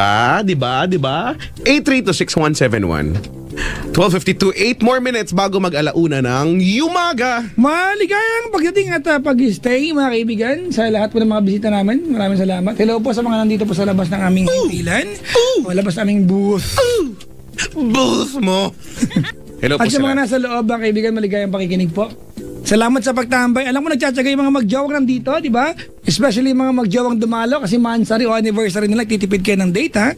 Pa, di ba? 8326171. 12:52, 8 more minutes bago mag-alauna ng umaga. Maligayang pagdating at pag-stay, mga kaibigan, sa lahat po ng mga bisita namin. Maraming salamat. Hello po sa mga nandito po sa labas ng aming himpilan. O labas ng aming booth. Booth mo. Hello po At sa mga sila. nasa loob, mga kaibigan, maligayang pakikinig po. Salamat sa pagtambay. Alam mo, nagtsatsaga yung mga magjawang nandito, di ba? Especially yung mga magjawang dumalo kasi mansari o anniversary nila, titipid kayo ng date, ha?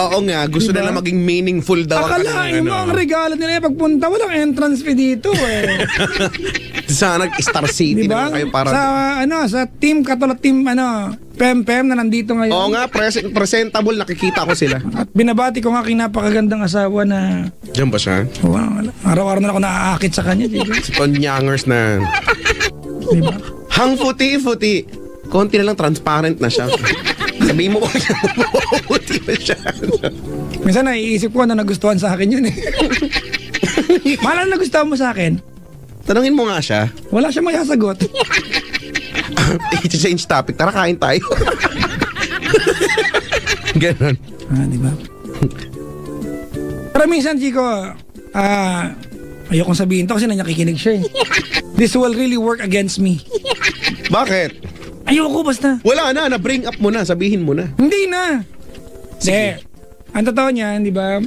Oo nga, gusto Diba? nila maging meaningful daw. ang Akalain kanilang, mo, ang regalo nila yung pagpunta, walang entrance fee dito, eh. Sana Star City Diba? naman kayo para... Sa team, katulad team, Pem na nandito ngayon. Oo nga, presentable, nakikita ko sila. At binabati ko nga kinapakagandang asawa na Diyan ba siya? araw-araw na ako naaakit sa kanya, diba? Si Tonyangers na... Diba? Hang futi-futi. Konti na lang transparent na siya. Sabihin mo ko siya, puti na siya. Minsan naiisip ko na nagustuhan sa akin yun, eh. Mahal na nagustuhan mo sa akin? Tanungin mo nga siya. Wala siya masasagot. I-change topic. Tara, kain tayo. Ganon. Diba? Pero minsan, Chico, ayokong sabihin to kasi nanyakikinig siya, eh. This will really work against me. Bakit? Ayoko basta. Wala na, na-bring up mo na. Sabihin mo na. Hindi na. Sige. Ang totoo niyan, di ba?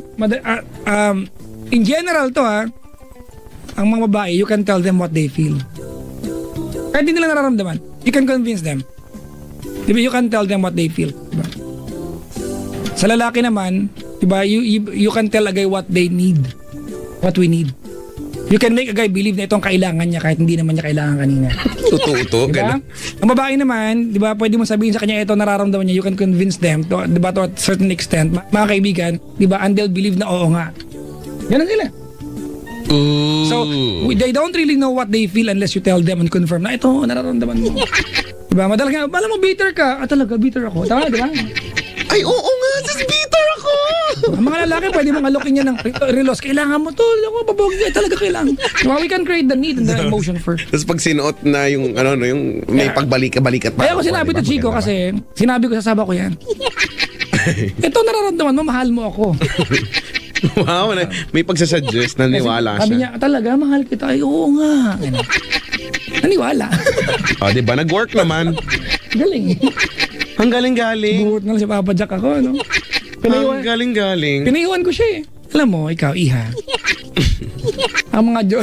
In general to, ang mga babae, you can tell them what they feel. Kahit hindi nila nararamdaman, you can convince them. Di ba? You can tell them what they feel. Diba? Sa lalaki naman, di ba? You can tell a guy what they need. What we need. You can make a guy believe na itong kailangan niya kahit hindi naman niya kailangan kanina. Totoo, Diba? ganon. Ang babae naman, di ba, pwede mo sabihin sa kanya ito nararamdaman niya, you can convince them to, di ba, to a certain extent, mga kaibigan, di ba, and they'll believe na oo nga. Ganun sila. Ooh. So, they don't really know what they feel unless you tell them and confirm na ito, nararamdaman mo. Diba, madalas nga, alam mo, bitter ka. Talaga, bitter ako. Tama, di ba? Ay, oo nga, sis, bitter ako. Ang mga lalaki, pwede mong alokin niya ng relos. Kailangan mo to. Ako, babawi. Talaga kailangan. Diba, we can create the need and the emotion first. Tapos pag sinuot na yung, yung may pagbalik-balikat pa. Kaya ko sinabi to Chico kasi, sinabi ko sa saba ko yan. Ito nararamdaman mo, mahal mo ako. Wow, may pagsasuggest, naniwala Sabi siya. niya, talaga, mahal kita. Ay, oo nga. Naniwala. O, diba, nag-work naman. Galing. Ang galing-galing. Buhot na lang si Papa Jack ako, no? Ang galing-galing. Pinaiwan ko siya, eh. Alam mo, ikaw, iha. Ang mga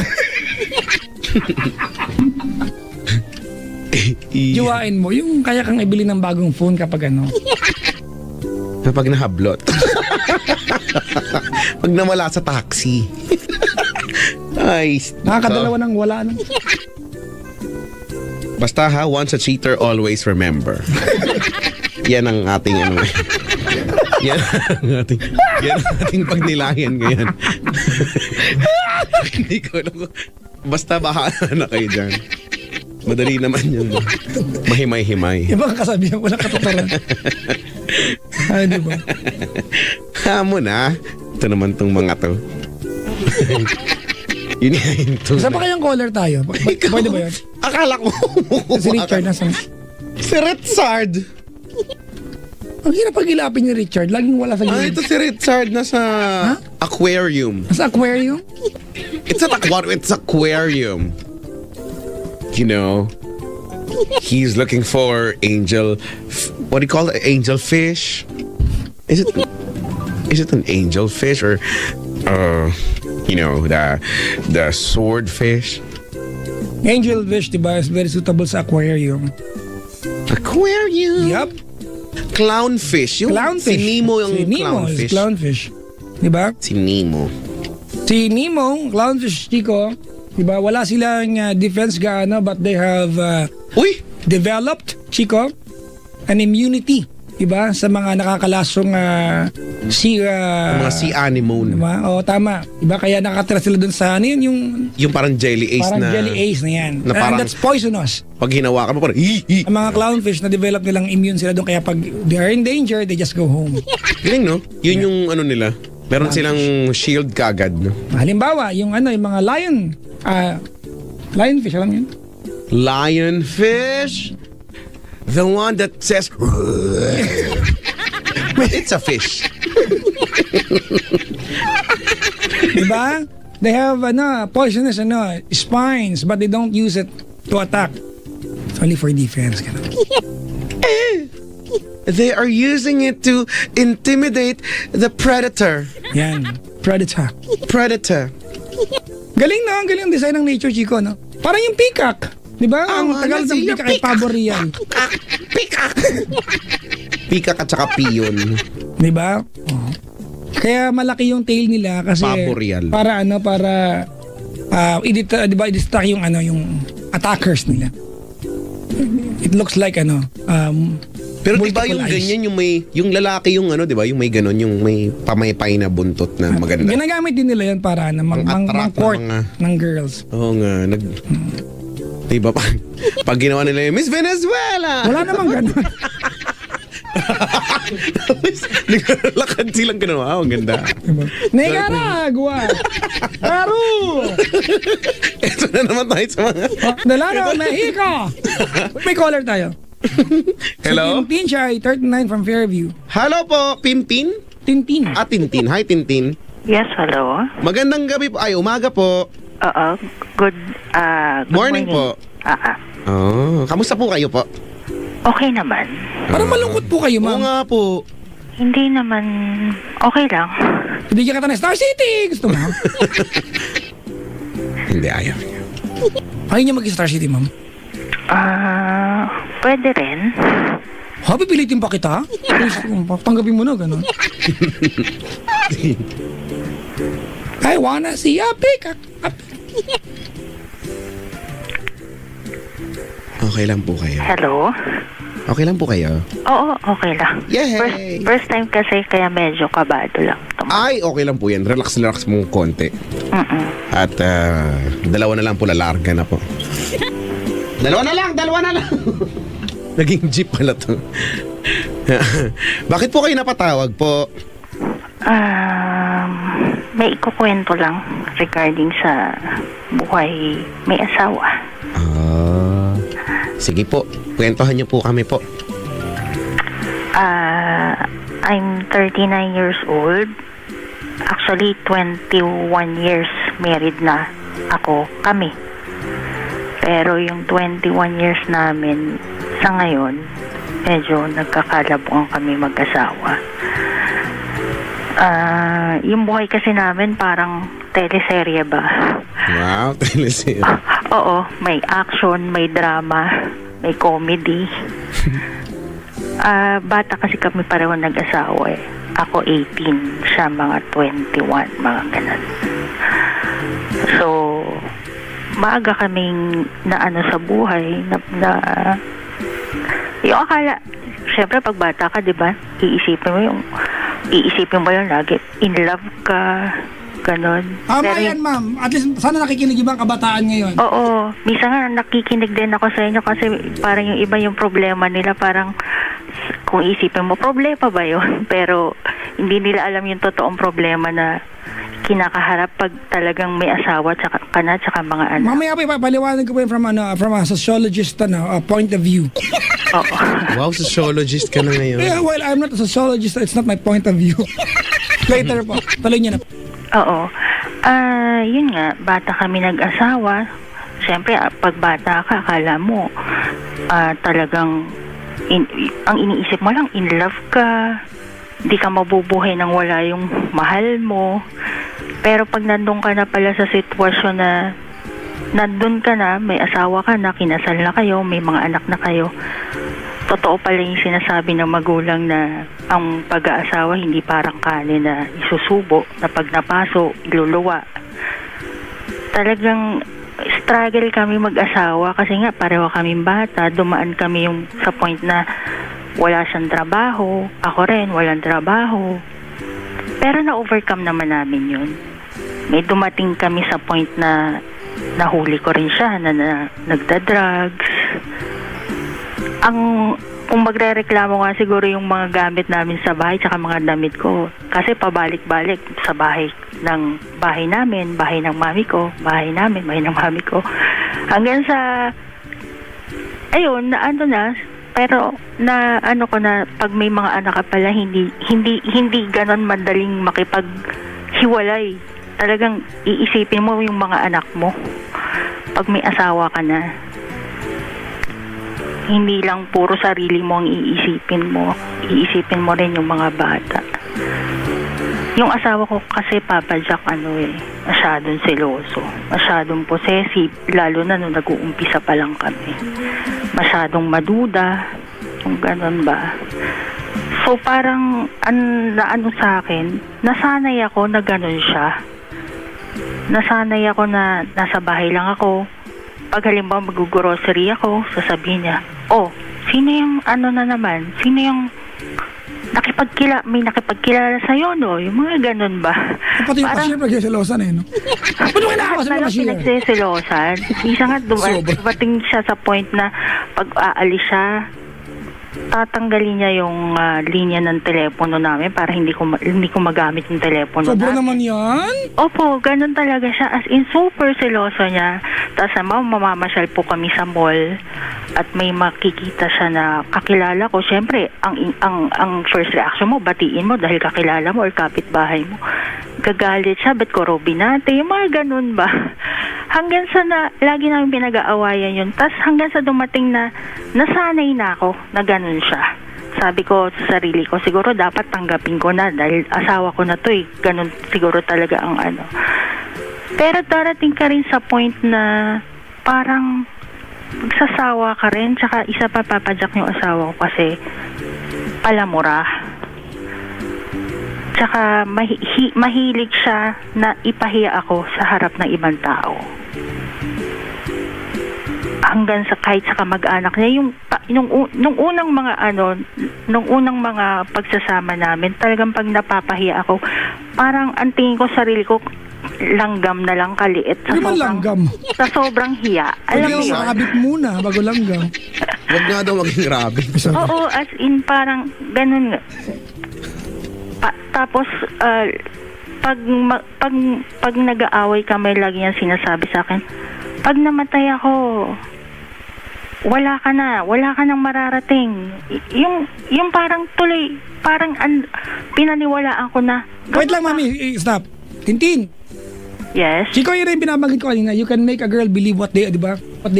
Juwain mo, yung kaya kang ibili ng bagong phone kapag Kapag nahablot. Pag nawala sa taxi. Ay, nakakadalawa ng wala na. Basta ha, once a cheater, always remember. Yan ang ating yan ang ating pagnilayan ngayon. Hindi ko alam. Basta bahala na kayo dyan. Madali naman yun. Mahimay-himay. Ibang kasabihan, walang katotoran. Ay, di ba? Hamo na. Ito naman tong mga to. Yun yung tunay. Saan pa kayang caller tayo? Pwede ba yun? Akala ko. Si Richard nasa... Si Richard. Ang hirap pag-ilapin ni Richard. Laging wala sa Ah, gilid. ito si Richard nasa aquarium. Nasa aquarium? It's not aquarium, it's aquarium. You know, he's looking for what do you call it? Angel fish? Is it an angel fish or the swordfish? Angel fish, diba, is very suitable sa aquarium. Aquarium. Yup. Clownfish. Yung Clownfish. Si Nemo yung si Nemo clownfish. is clownfish. Diba? Si Nemo. Si Nemo, clownfish, Chico, diba, wala silang defense gaano, but they have Uy! developed, Chico, an immunity, diba, sa mga nakakalasong Mga sea anemone. diba? O, tama. Diba, kaya nakatira sila dun sa, ano yun, Yung parang jelly ace parang na... jelly ace na yan. na parang- And that's poisonous. Pag hinawakan mo parang... Hi! Ang mga clownfish na develop nilang immune sila doon, kaya pag they are in danger, they just go home. Galing, no? Yun yung nila. Meron silang shield kagad, no? Halimbawa, yung mga lionfish, alam yun? Lionfish? The one that says... It's a fish. Diba? They have poisonous spines, but they don't use it to attack. It's only for defense. Ganun. They are using it to intimidate the predator. Yan. Predator. Predator. Galing na, ang galing ang design ng nature, Chico, no? Parang yung peacock. Diba? Ang tagal ng peacock ay pabo real. Peacock. Peacock at saka piyon. Diba? Oh. Kaya malaki yung tail nila kasi Pabo real. para i-distract yung yung attackers nila. It looks like Pero di ba multiple yung eyes. ganyan, yung lalaki yung di ba, yung may ganon, yung may pamaypay na buntot na maganda. Ginagamit din nila yan para mang-court ng girls. Oo nga, di ba, pag ginawa nila yung Miss Venezuela! Wala namang ganun. Naglalakad silang gano'n. Ang ganda. Nicaragua! Peru! Ito na naman tayo sa mga... Delano, Mexico! May caller tayo. Hello? Si Tintin siya, 39 from Fairview. Hello po, Pimpin? Tintin. Tintin. Hi, Tintin. Yes, hello. Magandang gabi po. Ay, umaga po. Oo, good Morning po. Oh, kamusta po kayo po? Okay naman. Parang malungkot po kayo, Oo ma'am. nga po. Hindi naman, okay lang. Hindi ka kata na Star City! Gusto mo? Hindi, ayaw. Ayaw niya mag-Star City, ma'am. Pwede rin. Ha, pipilitin pa kita? Tanggapin mo na, gano'n. I wanna see a peacock. Okay lang po kayo. Hello? Okay lang po kayo. Oo, okay lang. Yay! First time kasi kaya medyo kabado lang. Ay, okay lang po yan. Relax mo konti. Mm-mm. At dalawa na lang po, lalarga na po. Dalawa na lang. Naging jeep pala to. Bakit po kayo napatawag po? May ikukwento lang regarding sa buhay may asawa. Sige po, kwentuhan niyo po kami po. I'm 39 years old. Actually, 21 years married na kami. Pero yung 21 years namin sa ngayon, medyo nagkakalabuan kami mag-asawa. Yung buhay kasi namin parang teleserye ba? Wow, teleserye. Oo, may action, may drama, may comedy. Bata kasi kami pareho nag-asawa eh. Ako 18, siya mga 21, mga ganun. So, maaga kaming naano sa buhay na yung akala, syempre pag bata ka, di ba? Iisipin mo yung lagi, in love ka, ganon. Tama yan, ma'am. At least, sana nakikinig ibang kabataan ngayon. Oo, minsan nga nakikinig din ako sa inyo kasi parang yung iba yung problema nila, parang kung isipin mo, problema ba yun? Pero hindi nila alam yung totoong problema na kinakaharap pag talagang may asawa tsaka mga anak. Mamaya pa paliwanag ko po yun from a sociologist point of view. Oo. Wow, sociologist ka na ngayon. Yeah, well, I'm not a sociologist. It's not my point of view. Later po. Tuloy niyo na. Oo. Yun nga, bata kami nag-asawa. Siyempre, pag bata ka, akala mo talagang ang iniisip mo lang, in love ka, di ka mabubuhay nang wala yung mahal mo. Pero pag nandun ka na pala sa sitwasyon na nandun ka na, may asawa ka na, kinasal na kayo, may mga anak na kayo, totoo pala yung sinasabi ng magulang na ang pag-aasawa hindi parang kanin na isusubo, na pag napaso, iluluwa. Talagang struggle kami mag-asawa kasi nga pareho kaming bata, dumaan kami yung sa point na wala siyang trabaho, ako rin walang trabaho, pero na-overcome naman namin yun. May dumating kami sa point na nahuli ko rin siya na nagda-drugs. Kung magre-reklamo nga siguro yung mga gamit namin sa bahay tsaka mga damit ko, kasi pabalik-balik sa bahay namin, bahay ng mami ko, bahay namin, bahay ng mami ko, hanggang sa ayun, Pero na ano ko na pag may mga anak ka pala hindi ganon madaling makipaghiwalay. Talagang iisipin mo yung mga anak mo pag may asawa ka na. Hindi lang puro sarili mo ang iisipin mo rin yung mga bata. Yung asawa ko kasi, Papa Jack, masyadong seloso, masyadong possessive, lalo na nung nag-uumpisa pa lang kami. Masyadong maduda, kung ganun ba. So parang, ano sa akin, nasanay ako na ganun siya. Nasanay ako na nasa bahay lang ako. Pag halimbawa mag-grocery ako, sasabihin niya, oh, sino yung sino yung may nakipagkilala sa'yo, no? Yung mga ganun ba? Pati yung cashier nagsiselosan no? Paano kayo nakakasal ng cashier? Pinagsiselosan. Isa nga dumating siya sa point na pag aalis siya, tatanggalin niya yung linya ng telepono namin para hindi ko magamit yung telepono Sobra namin. naman yan? Opo, ganun talaga siya. As in, super seloso niya. Tapos mamamasyal po kami sa mall at may makikita siya na kakilala ko. Siyempre, ang first reaction mo, batiin mo dahil kakilala mo or kapitbahay mo. Gagalit siya, ba't ko robinate? Yung mga ganun ba? Hanggang sa lagi namin pinag-aawayan yun. Tapos hanggang sa dumating na nasanay na ako na ganun siya. Sabi ko sa sarili ko, siguro dapat tanggapin ko na dahil asawa ko na to Ganun siguro talaga ang Pero darating ka rin sa point na parang magsasawa ka rin. Tsaka isa pa, Papa Jack, yung asawa ko kasi palamura. Tsaka mahilig siya na ipahiya ako sa harap ng ibang tao. Hanggang sa kahit sa kamag-anak niya, nung unang mga pagsasama namin, talagang pag napapahiya ako, parang ang tingin ko sarili ko, langgam na lang kaliit sa sobrang hiya. Alam mo yun? Makabit muna bago langgam. Huwag nga daw maging rabbit. Oo, as in parang ganun nga. Tapos pag nag-aaway kami, lagi niya sinasabi sa akin, pag namatay ako, wala ka nang mararating. Yung parang tuloy, pinaniwalaan ko na. Wait lang, Mami, stop. Tintin. Yes. Chico, yun rin binabanggit ko kanina, you can make a girl believe what they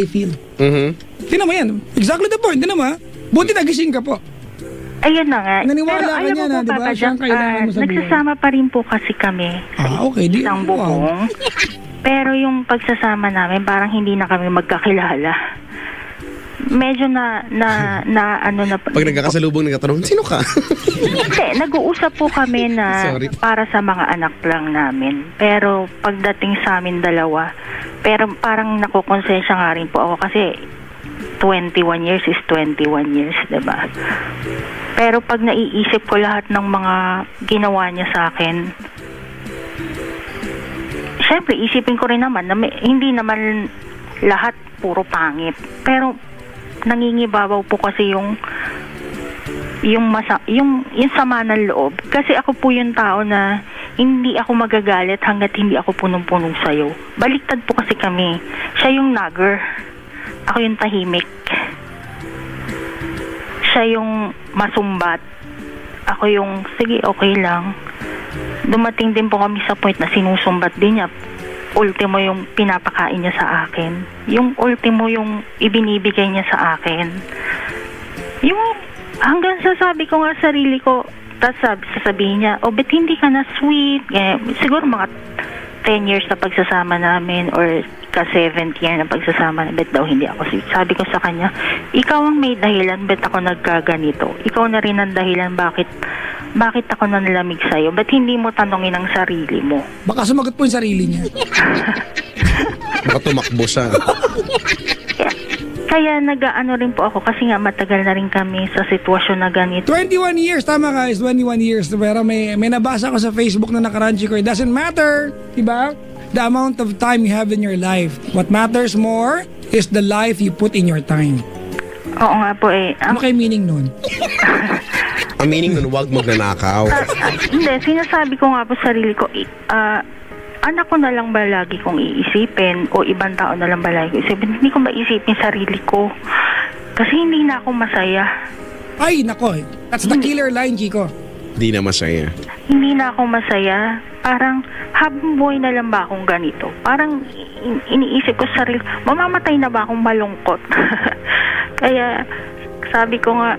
feel. Mm-hmm. Tingnan mo yan. Exactly the point. Tingnan mo, ha? Buti nagising ka po. Ayun na nga. Naniwala pero ka alam niya mo na, po, di ba? Papa Siya ang Jack, kailangan mo sabihin. nagsasama pa rin po kasi kami. Okay. Isang bubong. Pero yung pagsasama namin, parang hindi na kami magkakilala. Medyo na Pag nagkakasalubong, nagkatanong, sino ka? Hindi, nag-uusap po kami na Sorry. para sa mga anak lang namin. Pero pagdating sa amin dalawa, pero parang nakukonsensya nga rin po ako kasi 21 years is 21 years, diba? Pero pag naiisip ko lahat ng mga ginawa niya sa akin, syempre isipin ko rin naman na hindi naman lahat puro pangit. Pero nangingibabaw po kasi yung sama ng loob. Kasi ako po yung tao na hindi ako magagalit hanggat hindi ako punong-punong sayo. Baliktad po kasi kami. Siya yung nagger. Ako yung tahimik. Siya yung masumbat. Ako yung, sige, okay lang. Dumating din po kami sa point na sinusumbat din niya. Ultimo yung pinapakain niya sa akin. Yung ultimo yung ibinibigay niya sa akin. Yung hanggang sasabi ko nga sarili ko, tapos sasabihin niya, ba't hindi ka na sweet? Siguro mga 10 years na pagsasama namin or ka-7th year na pagsasama namin, ba't daw hindi ako sweet? Sabi ko sa kanya, ikaw ang may dahilan, ba't ako nagkaganito? Ikaw na rin ang dahilan, bakit ako nanlamig sa'yo? Ba't hindi mo tanongin ang sarili mo? Baka sumagot po yung sarili niya. Baka tumakbo siya. Kaya nag-ano rin po ako kasi nga matagal na rin kami sa sitwasyon na ganito. 21 years, tama ka, is 21 years. Pero may nabasa ko sa Facebook na nakaranchi ko, it doesn't matter, diba? The amount of time you have in your life. What matters more is the life you put in your time. Oo nga po eh. Ano kayo meaning nun? Ang meaning nun, huwag magnanakaw. Hindi, sinasabi ko nga po sarili ko, anak ko na lang ba lagi kong iisipin o ibang tao na lang ba lagi kong iisipin? Hindi ko maisipin sarili ko. Kasi hindi na ako masaya. Ay, nako. That's the killer line, Chico. Di na masaya. Hindi na ako masaya. Parang habang buhay na lang ba akong ganito? Parang iniisip ko sa sarili, mamamatay na ba akong malungkot? Kaya sabi ko nga,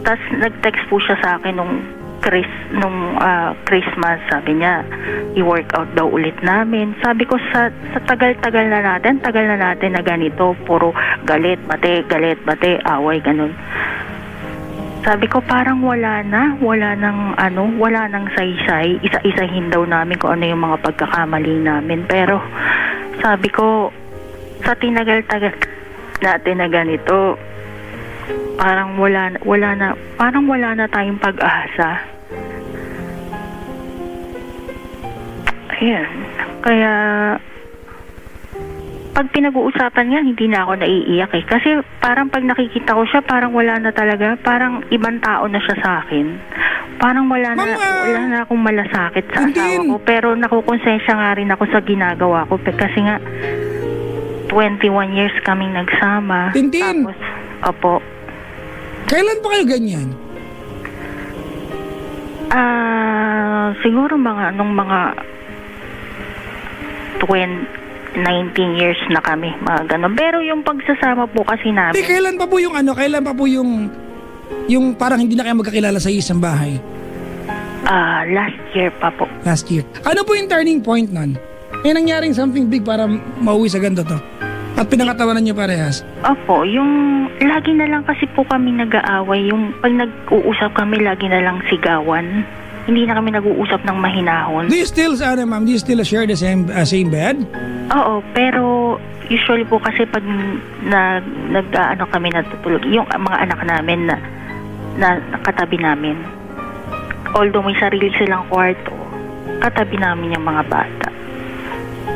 tas nag-text po siya sa akin nung Christmas, sabi niya, i-workout daw ulit namin. Sabi ko, sa tagal na natin na ganito, puro galit, bate, away, ganun. Sabi ko, parang wala nang saysay, isa-isahin daw namin kung ano yung mga pagkakamali namin. Pero, sabi ko, sa tinagal-tagal natin na ganito, parang wala na tayong pag-asa. Ayan. Kaya, pag pinag-uusapan nga, hindi na ako naiiyak eh. Kasi parang pag nakikita ko siya, parang wala na talaga. Parang ibang tao na siya sa akin. Parang wala na akong malasakit sa asawa ko. Pero nakukonsensya nga rin ako sa ginagawa ko. Kasi nga, 21 years kaming nagsama. Tintin! Tapos, opo. Kailan pa kayo ganyan? Siguro nung mga 19 years na kami, mga ganun. Pero yung pagsasama po kasi namin... Kailan pa po yung parang hindi na kayo magkakilala sa isang bahay? Last year pa po. Last year. Ano po yung turning point nun? May nangyaring something big para mauwi sa ganito to? At pinangatawanan niyo parehas? Opo, yung lagi na lang kasi po kami nag-aaway. Yung pag nag-uusap kami, lagi na lang sigawan. Hindi na kami nag-uusap ng mahinahon. Do you still share the same bed? Oo, pero usually po kasi pag kami natutulog, yung mga anak namin na katabi namin. Although may sarili silang kwarto, katabi namin yung mga bata.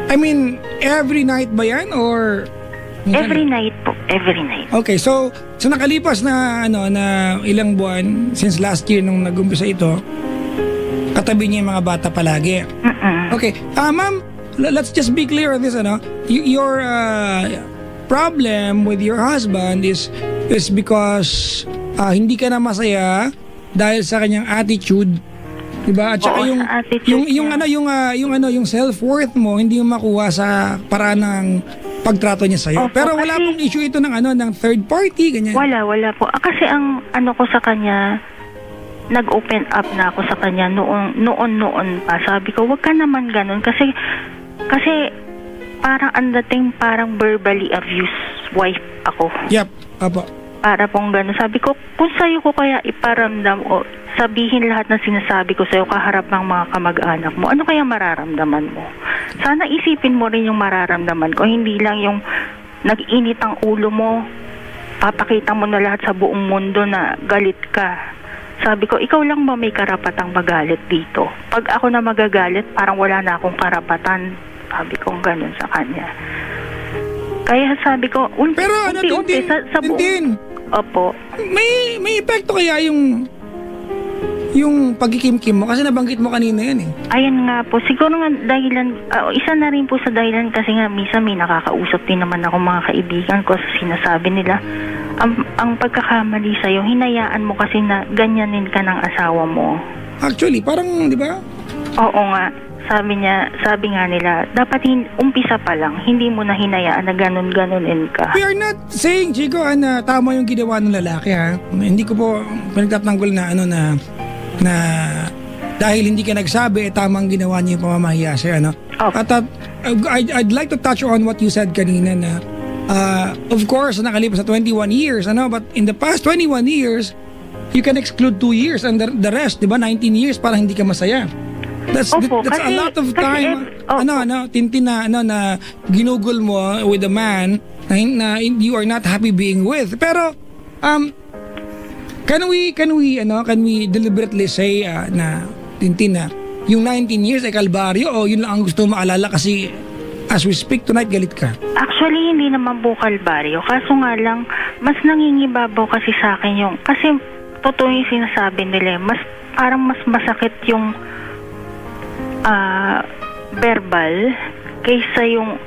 I mean, every night ba yan or... Every night po, every night. Okay, so nakalipas na ilang buwan since last year nung nag-umpisa ito, katabi niya yung mga bata palagi. Okay, ma'am, let's just be clear on this, your problem with your husband is because hindi ka na masaya dahil sa kanyang attitude, diba? At saka yung self-worth mo hindi mo makuha sa paraan ng pagtrato niya sa'yo. Opo, pero wala pong issue ito ng third party, ganyan. Wala po. Kasi ang ko sa kanya, nag-open up na ako sa kanya noon pa. Sabi ko, wag ka naman ganun. Kasi parang parang verbally abused wife ako. Yep, apo. Para pong ganun. Sabi ko, kung sa'yo ko kaya iparamdam o sabihin lahat ng sinasabi ko sa'yo kaharap ng mga kamag-anak mo, ano kaya mararamdaman mo? Sana isipin mo rin yung mararamdaman ko. Hindi lang yung nag-init ang ulo mo, papakita mo na lahat sa buong mundo na galit ka. Sabi ko, ikaw lang ba may karapatang magalit dito? Pag ako na magagalit, parang wala na akong karapatan. Sabi ko ganun sa kanya. Kaya sabi ko, unti-unti sa buong... Opo. May epekto kaya yung pagkikimkim mo? Kasi nabanggit mo kanina yan eh. Ayan nga po. Siguro nga dahilan, isa na rin po sa dahilan kasi nga minsan may nakakausap din naman ako mga kaibigan ko sa sinasabi nila. Ang pagkakamali sa'yo, hinayaan mo kasi na ganyanin ka ng asawa mo. Actually, parang, di ba? Oo nga. Sabi nga nila, dapat umpisa pa lang, hindi mo na hinayaan na ganun-ganunin ka. We are not saying, Chico, na tama yung ginawa ng lalaki, ha? Hindi ko po pinagtatanggol na dahil hindi ka nagsabi, tamang ginawa niya yung pamamahiya sa'yo, Okay. At I'd like to touch on what you said kanina na, of course, nakalipas sa 21 years, but in the past 21 years, you can exclude 2 years and the rest, di ba, 19 years para hindi ka masaya. That's a lot of time. Tintin na ginugol mo with a man na you are not happy being with. Pero can we deliberately say na Tintin na yung 19 years ay kalbaryo o yun lang ang gusto maalala kasi as we speak tonight galit ka? Actually, hindi naman po kalbaryo. Kaso nga lang, mas nangingibabaw kasi sa akin yung, kasi totoo yung sinasabi nila, parang mas masakit yung verbal kaysa yung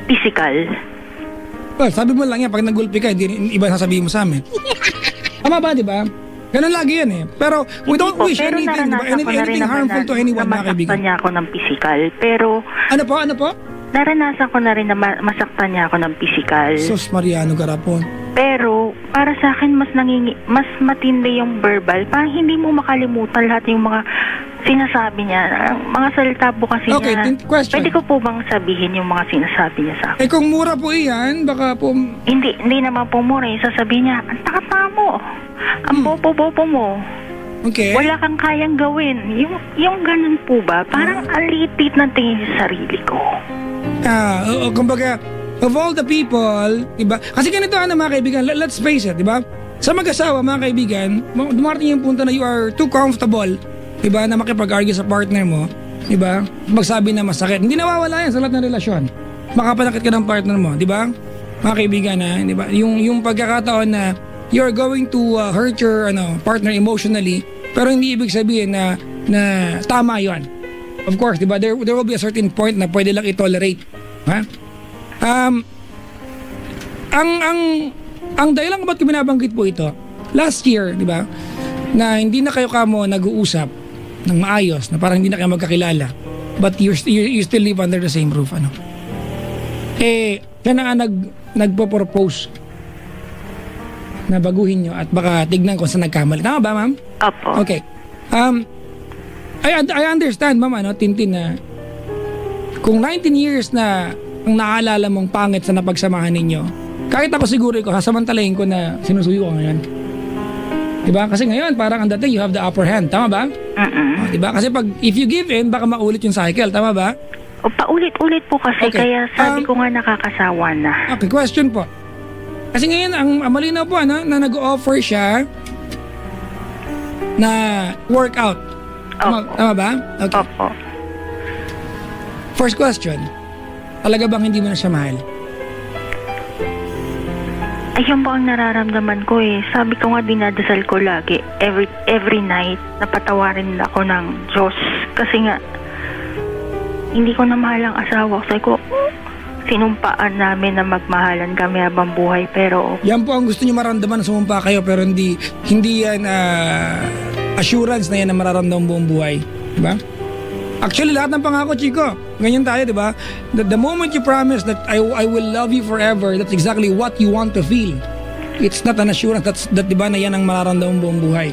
physical. Well, sabi mo lang yan, pag nagulpi ka, hindi iba sasabihin mo sa amin. Tama ba, di ba? Ganun lagi yan eh. Pero we don't Hindi po, wish pero anything, di ba? naranasan ko na rin Anything naman harmful to anyone, na mga kaibigan. masaktan niya ako ng pisikal. Pero Ano po? naranasan ko na rin na masaktan niya ako ng pisikal. Sus Mariano Garapon. Pero para sa akin mas matindi yung verbal. Parang hindi mo makalimutan lahat yung mga sinasabi niya. Ang mga salita po kasi Okay, niya. question. Pwede ko po bang sabihin yung mga sinasabi niya sa akin? Eh kung mura po iyan, baka po... Hindi naman po mura. Sasabihin niya, ang taka mo. Ang bobo-bobo mo. Okay. Wala kang kayang gawin. Yung ganun po ba? Parang alitit ng tingin sa sarili ko. Kumbaga, of all the people, diba? Kasi ganito mga kaibigan, let's face it, diba? Sa mag-asawa, mga kaibigan, dumarating yung punto na you are too comfortable, diba, na makipag-argue sa partner mo, diba? Magsabi na masakit. Hindi nawawala yan sa lahat ng relasyon. Makapanakit ka ng partner mo, diba? Mga kaibigan, diba? Yung pagkakataon na you're going to hurt your partner emotionally, pero hindi ibig sabihin na tama yon. Of course, diba? There will be a certain point na pwede lang i-tolerate. Ha? Ang dahilan kung ba't ko binabanggit po ito, last year, di ba, na hindi na kayo kamo nag-uusap ng maayos, na parang hindi na kayo magkakilala, but you still live under the same roof, siya na nga nagpo-propose na baguhin nyo at baka tignan ko sa nagkamali. Tama ba, ma'am? Opo. Okay. I understand, ma'am, Tintin, na kung 19 years na ang naaalala mong pangit sa napagsamahan ninyo, kahit ako siguro ko, sasamantalahin ko na sinusuyo ko ngayon. Diba? Kasi ngayon, parang ang dating, you have the upper hand. Tama ba? Diba? Kasi if you give in, baka maulit yung cycle. Tama ba? O, paulit-ulit po kasi, Okay. kaya sabi ko nga nakakasawa na. Okay, question po. Kasi ngayon, ang malinaw po, na nag-offer siya na workout. Tama ba? Okay. Opo. First question, talaga bang hindi mo na siya mahal? Ayun po ang nararamdaman ko eh. Sabi ko nga dinadasal ko lagi. Every night, napatawarin ako ng Diyos. Kasi nga, hindi ko na mahal ang asawa ko. Sabi ko, sinumpaan namin na magmahalan kami habang buhay. Pero, Yan po ang gusto niyo maramdaman, sumumpa kayo, pero hindi yan assurance na yan na mararamdaman buong buhay. Diba? Actually, lahat ng pangako, Chico, ganyan tayo, di ba? The moment you promise that I will love you forever, that's exactly what you want to feel. It's not an assurance that di ba, na yan ang mararamdaman buong buhay.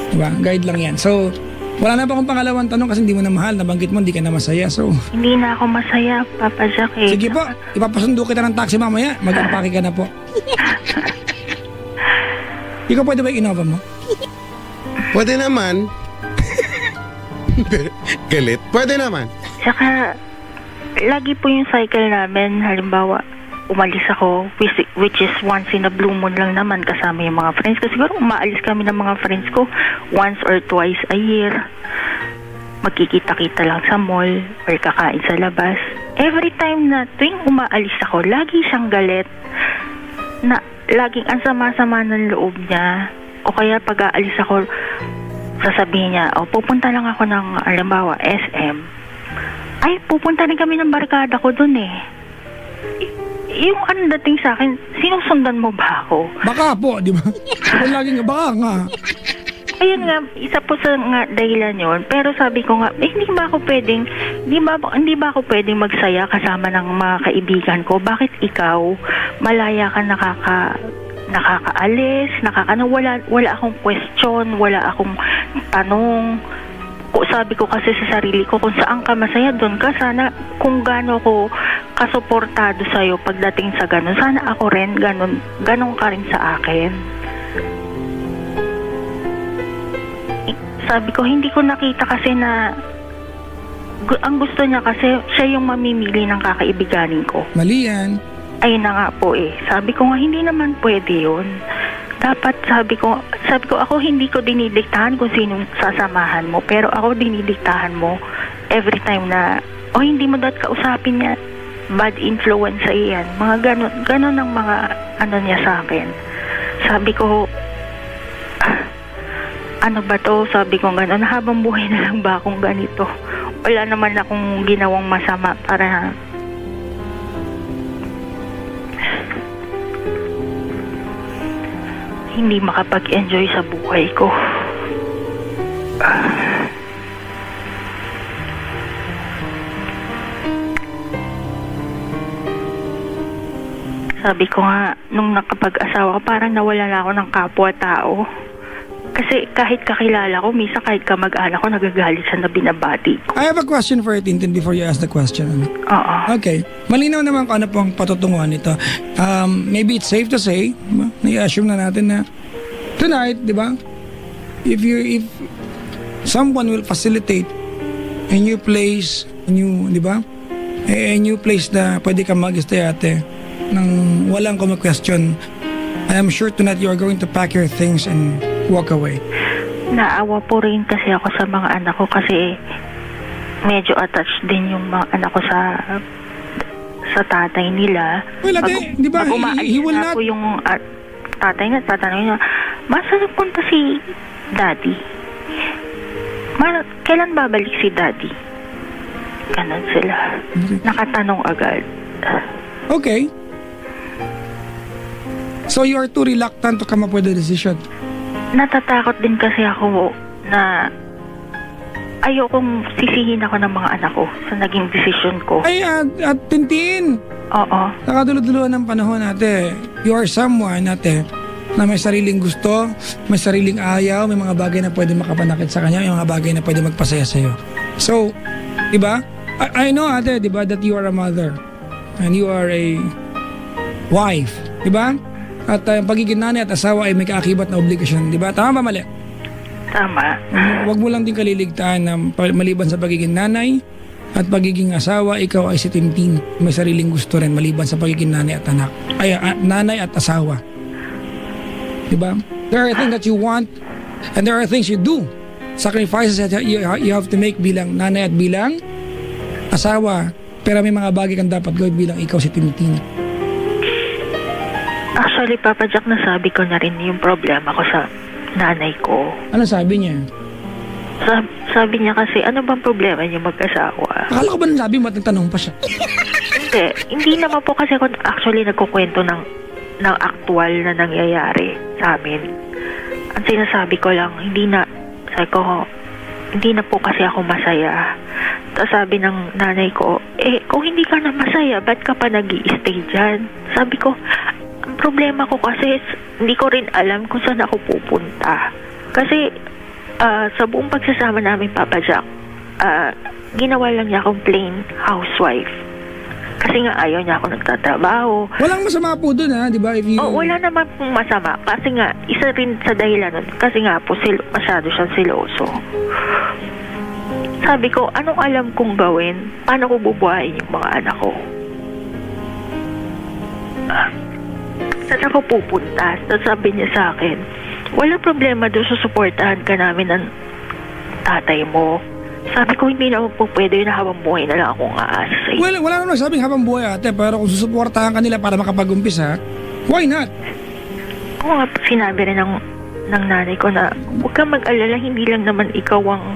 Di ba? Guide lang yan. So, wala na pa akong pangalawang tanong kasi hindi mo na mahal, nabanggit mo, hindi ka na masaya. So, hindi na ako masaya, Papa Jack eh. sige po, ipapasundo kita ng taxi mamaya, mag-ampake ka na po. Ikaw pwede ba i-innova mo? Pwede naman. Galit? Pwede naman. Saka, lagi po yung cycle namin, halimbawa, umalis ako, which is once in a blue moon lang naman kasama yung mga friends ko. Siguro umaalis kami ng mga friends ko once or twice a year. Magkikita-kita lang sa mall or kakain sa labas. Every time na tuwing umaalis ako, lagi siyang galit na laging ang sama-sama ng loob niya. O kaya pag aalis ako, sasabihin niya, pupunta lang ako ng, halimbawa, SM. Ay, pupunta rin kami ng barkada ko dun eh. Yung dating sa akin, sinusundan mo ba ako? Baka po, di ba? Kung laging baka nga. Ayun nga, isa po sa nga dahilan yun. Pero sabi ko nga, hindi ba ako pwedeng magsaya kasama ng mga kaibigan ko? Bakit ikaw, malaya ka nakakaalis, wala akong question, wala akong tanong. Sabi ko kasi sa sarili ko, kung saan ka masaya, doon ka. Sana kung gaano ko kasuportado sa'yo pagdating sa ganun, sana ako rin ganun ka rin sa akin. Sabi ko, hindi ko nakita kasi na ang gusto niya kasi siya yung mamimili ng kakaibiganin ko. Mali yan. Ayun na nga po eh. Sabi ko nga, hindi naman pwede yun. Dapat sabi ko, ako hindi ko dinidiktahan kung sinong sasamahan mo. Pero ako dinidiktahan mo every time na, hindi mo dapat kausapin niya. Bad influence sa iyan. Mga ganon ang mga niya sa akin. Sabi ko, ano ba to? Sabi ko ganon, habang buhay na lang ba akong ganito? Wala naman akong ginawang masama para hindi makapag-enjoy sa buhay ko. Sabi ko nga, nung nakapag-asawa ko, parang nawala na ako ng kapwa-tao. Kasi kahit kakilala ko, minsan kahit kamag-anak ko, nagagalit siya na binabati ko. I have a question for you, Tintin, before you ask the question. Oo. Okay. Malinaw naman kung ano pong patutunguhan nito. Maybe it's safe to say, na-assume na natin na tonight, di ba? If someone will facilitate a new place, di ba? A new place na pwede ka mag-stay ate nang walang question. I am sure tonight you are going to pack your things and walk away. Naawa po rin kasi ako sa mga anak ko kasi medyo attached din yung mga anak ko sa tatay nila. Well, ate, di ba, he will na not... po yung tatay niya, tatanungin niya, masa nagpunta si daddy? Kailan babalik si daddy? Ganon sila. Nakatanong agad. Okay. So you are too reluctant to come up with a decision? Natatakot din kasi ako na ayokong sisihin ako ng mga anak ko sa naging decision ko. Ay, at Tintin! Oo. Nakadulot-duluan ng panahon ate. You are someone ate na may sariling gusto, may sariling ayaw, may mga bagay na pwede makapanakit sa kanya, may mga bagay na pwede magpasaya sa'yo. So, di ba? I know ate, di ba, that you are a mother and you are a wife, di ba? At pagiging nanay at asawa ay may kaakibat na obligasyon, di ba? Tama ba, mali? Tama. Huwag mo lang din kaliligtaan na maliban sa pagiging nanay at pagiging asawa, ikaw ay si Tintin. May sariling gusto rin maliban sa pagiging nanay at anak. Nanay at asawa. Di ba? There are things that you want and there are things you do. Sacrifices that you have to make bilang nanay at bilang asawa. Pero may mga bagay kang dapat gawin bilang ikaw si Tintin. Actually, Papa Jack, nasabi ko na rin yung problema ko sa nanay ko. Ano sabi niya? Sabi niya kasi, ano bang problema niyo mag-asawa? Akala ko ba nasabi mo at nagtanong pa siya? Hindi naman po kasi ako actually nagkukwento ng aktual na nangyayari sa amin. Ang sinasabi ko lang, hindi na po kasi ako masaya. Tapos sabi ng nanay ko, kung hindi ka na masaya, ba't ka pa nag-i-stay dyan? Sabi ko, ang problema ko kasi hindi ko rin alam kung saan ako pupunta. Kasi sa buong pagsasama namin, Papa Jack, ginawa lang niya akong plain housewife. Kasi nga ayaw niya ako nagtatrabaho. Walang masama po dun ha, di ba? Wala naman pong masama. Kasi nga, isa rin sa dahilan nun. Kasi nga po, masyado siyang siloso. Sabi ko, anong alam kong gawin? Paano ko bubuhayin yung mga anak ko? Saan ako pupunta? So sabi niya sa akin, wala problema doon, susuportahan ka namin ng tatay mo. Sabi ko, hindi naman po pwede na habang buhay na lang akong aasay. Well, wala naman sabing habang buhay ate, pero kung susuportahan ka nila para makapag-umpisa, why not? Oo nga, sinabi rin ng nanay ko na huwag kang mag-alala, hindi lang naman ikaw ang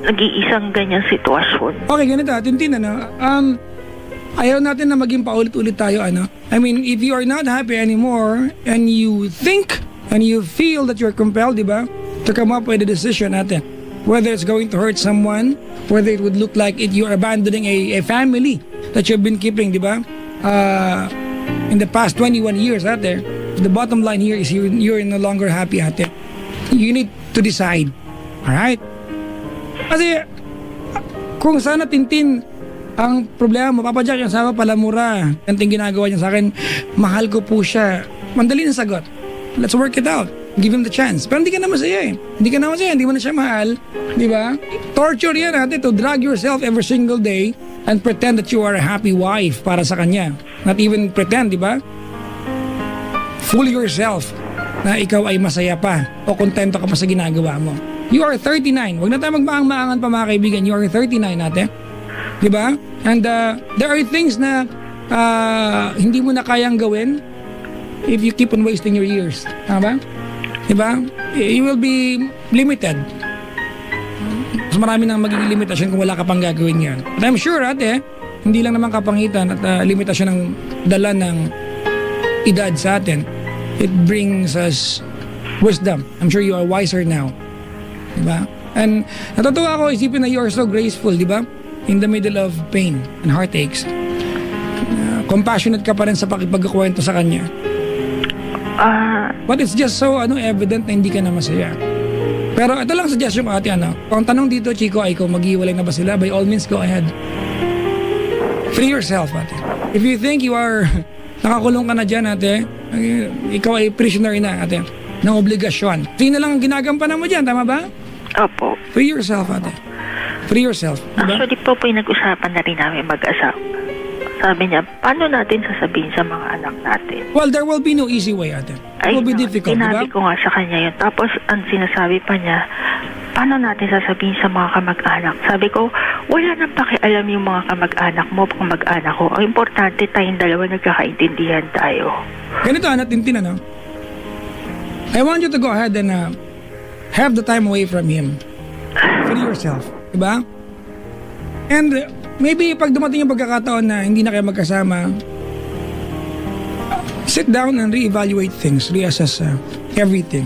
nag-iisang ganyang sitwasyon. Okay, ganito, Tintin, ayaw natin na maging paulit-ulit tayo, I mean, if you are not happy anymore and you think and you feel that you're compelled, di ba, to come up with a decision natin, whether it's going to hurt someone, whether it would look like you're abandoning a family that you've been keeping, di ba, in the past 21 years, ate, the bottom line here is you're no longer happy, ate. You need to decide. Alright? Kasi, kung sana Tintin, ang problema mo, Papa Jack, yung asawa pala mura. Ang ginagawa niya sa akin, mahal ko po siya. Mandali na sagot. Let's work it out. Give him the chance. Pero hindi ka na masaya eh. Hindi ka na masaya, hindi mo na siya mahal. Di ba? Torture yan natin to drag yourself every single day and pretend that you are a happy wife para sa kanya. Not even pretend, di ba? Fool yourself na ikaw ay masaya pa o kontento ka pa sa ginagawa mo. You are 39. Huwag na tayo magmaang-maangan pa mga kaibigan. You are 39 natin. Diba? And there are things na hindi mo na kayang gawin if you keep on wasting your years. Tama ba? Diba? You will be limited. Mas marami nang magiging limitasyon kung wala ka pang gagawin yan. But I'm sure, ate, hindi lang naman kapangitan at limitasyon ng dala ng edad sa atin. It brings us wisdom. I'm sure you are wiser now. Diba? And natutuwa ako isipin na you are so graceful, diba? In the middle of pain and heartaches. Compassionate ka pa rin sa pakipagkukwento sa kanya. But it's just so evident na hindi ka na masaya. Pero ito lang suggestion ko ate, kung tanong dito, Chico, ay kung maghiwalay na ba sila, by all means, go ahead. Free yourself, ate. If you think you are, nakakulong ka na dyan, ate, ikaw ay prisoner na, ate, ng obligasyon. Sino lang ang ginagampanan mo dyan, tama ba? Opo. Free yourself, ate. Free yourself. Diba? Actually po pinag-usapan na rin namin mag-asawa. Sabi niya, paano natin sasabihin sa mga anak natin? Well, there will be no easy way, ate. It will be difficult, sinabi diba? ko nga sa kanya yun. Tapos, ang sinasabi pa niya, paano natin sasabihin sa mga kamag-anak? Sabi ko, wala nang pakialam yung mga kamag-anak mo, kamag-anak ko. Ang importante, tayong dalawa nagkakaintindihan tayo. Ganito, Tintin, I want you to go ahead and have the time away from him. Free yourself, diba? And maybe pag dumating yung pagkakataon na hindi na kayo magkasama, sit down and reevaluate things, reassess everything.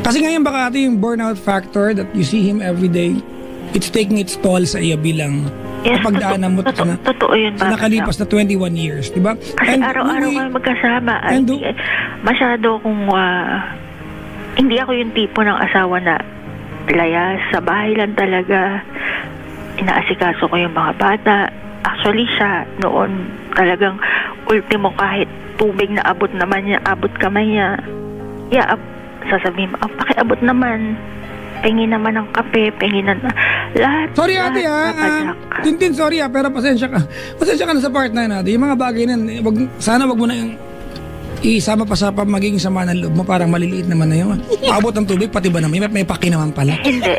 Kasi ngayon baka ate yung burnout factor that you see him every day, it's taking its toll sa iyo bilang pagdaanan mo totoo yun sa nakalipas na 21 years, di ba? Kasi araw-araw kayo magkasama. Masyado kung hindi ako yung tipo ng asawa na layas sa bahay lang talaga. Inaasikaso ko yung mga bata. Actually siya noon talagang ultimo, kahit tubig na abot naman niya, abot kamay niya. Sasabihin mo, pakiabot naman. Pengin naman ng kape, pengin na lahat. Sorry ate Tintin, sorry pero pasensya ka. Pasensya ka na sa part na yun ate. Yung mga bagay na sana wag mo na yung isama pa sa magiging sama ng loob mo, parang maliliit naman na yun. Paabot ng tubig, pati ba naman? May paki naman pala. Hindi.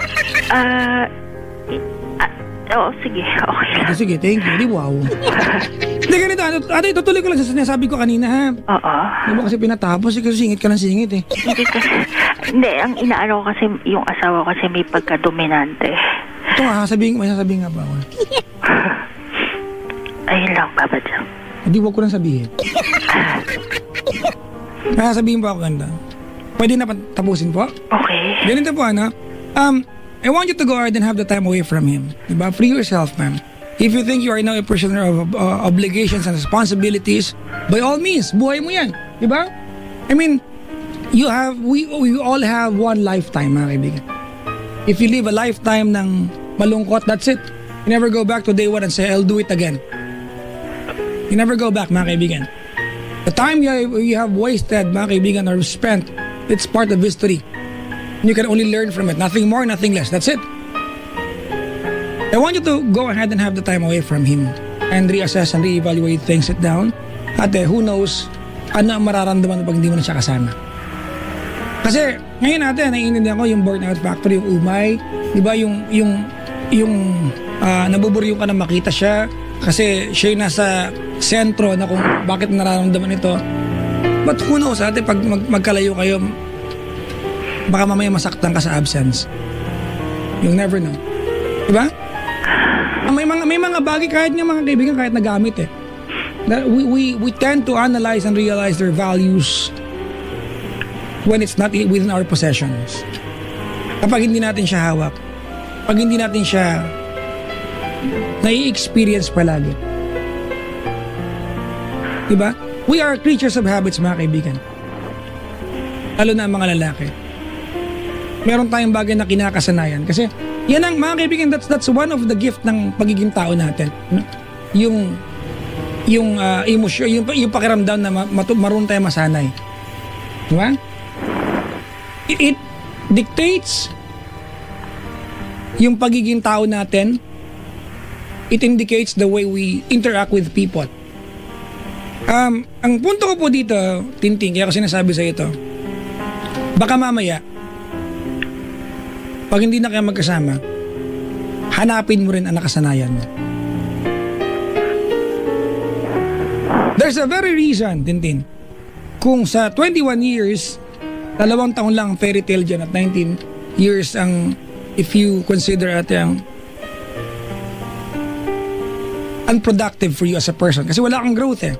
Sige. Okay lang. Sige, thank you. Di wow. Hindi ganito, ate, tutuloy ko lang sa sinasabi ko kanina, ha? Oo. Hindi mo kasi pinatapos, kasi singit ka ng singit, eh. Hindi, ang inaano ko kasi, yung asawa ko kasi may pagka-dominante. Ito may sasabihin nga ba ako? Ayun lang, babad lang. Hindi, wag ko lang sabihin. Sasabihin po ako ganda. Pwede na tapusin po? Okay. Ganito po, I want you to go ahead and have the time away from him. Diba? Free yourself, ma'am. If you think you are now a prisoner of obligations and responsibilities, by all means, buhay mo yan. Diba? I mean, we all have one lifetime, mga kaibigan. If you live a lifetime ng malungkot, that's it. You never go back to day one and say, I'll do it again. You never go back, mga kaibigan. The time you have wasted, mga kaibigan, or spent, it's part of history. You can only learn from it. Nothing more, nothing less. That's it. I want you to go ahead and have the time away from him and reassess and reevaluate things. Sit down. Ate, who knows ano ang mararamdaman pag hindi mo na siya kasama. Kasi ngayon ate, naiintindihan ko yung burnout factor, yung umay. Diba yung nabuburyo ka na makita siya kasi siya yung nasa sentro na kung bakit nararamdaman ito. But who knows ate, pag magkalayo kayo, baka mamaya masaktan ka sa absence. You'll never know. Diba? May mga bagay kahit nga mga kaibigan kahit nagamit eh. We tend to analyze and realize their values when it's not within our possessions. Kapag hindi natin siya hawak, pag hindi natin siya nai-experience palagi. Diba? We are creatures of habits, mga kaibigan. Lalo na ang mga lalaki. Meron tayong bagay na kinakasanayan. Kasi yan ang, mga kaibigan, that's one of the gift ng pagiging tao natin. Yung emosyon, yung pakiramdam na marunong tayo masanay. Diba? It dictates yung pagiging tao natin. It indicates the way we interact with people. Ang punto ko po dito, Tintin, kaya ko sinasabi sa ito, baka mamaya, pag hindi na kayo magkasama, hanapin mo rin ang nakasanayan mo. There's a very reason, Tintin, kung sa 21 years, 2 taon lang ang fairy tale dyan at 19 years ang, if you consider ang unproductive for you as a person. Kasi wala kang growth eh.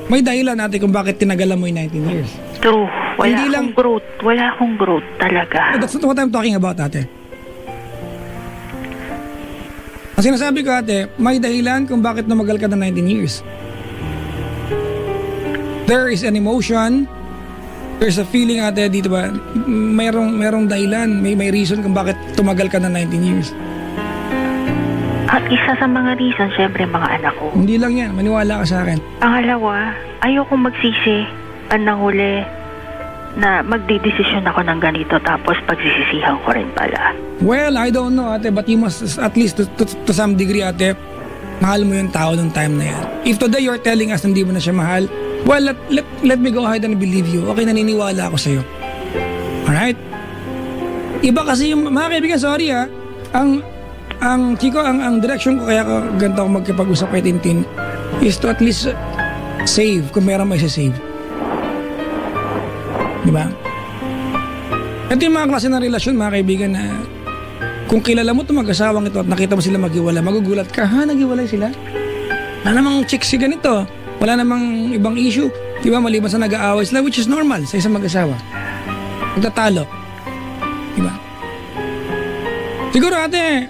May dahilan natin kung bakit tinagalan mo yung 19 years. True. Wala Hindi lang- akong growth. Wala akong growth talaga. That's not what I'm talking about, ate. Ang sinasabi ko, ate, may dahilan kung bakit tumagal ka ng 19 years. There is an emotion, there's a feeling, ate, dito ba? Merong dahilan, may reason kung bakit tumagal ka ng 19 years. At isa sa mga reason, syempre mga anak ko. Hindi lang yan, maniwala ka sa akin. Pangalawa, ayokong magsisi bandang huli na magdidesisyon ako ng ganito tapos pagsisisihan ko rin pala. Well, I don't know, ate, but you must, at least to some degree, ate, mahal mo yung tao nung time na yan. If today you're telling us hindi mo na siya mahal, well, let me go ahead and believe you. Okay, naniniwala ako sa'yo. Alright? Iba kasi yung, mga kaibigan, sorry ang Chico, ang direction ko kaya ganito ako magkipag-usap kay Tintin is to at least save kung meron may save. Diba? Ito yung mga klase ng relasyon, mga kaibigan, na kung kilala mo itong mag-asawang ito at nakita mo sila maghiwalay, magugulat ka, ha, naghiwalay sila? Wala namang chicks si ganito. Wala namang ibang issue. Diba, maliban sa nag-aaway sila, which is normal sa isang mag-asawa. Magtatalo. Diba? Siguro, ate,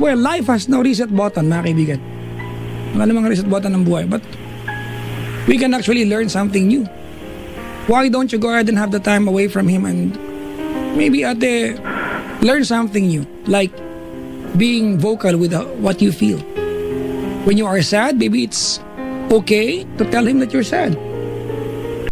well, life has no reset button, mga kaibigan. Wala namang reset button ng buhay. But we can actually learn something new. Why don't you go ahead and have the time away from him and maybe, ate, learn something new? Like being vocal with what you feel. When you are sad, maybe it's okay to tell him that you're sad.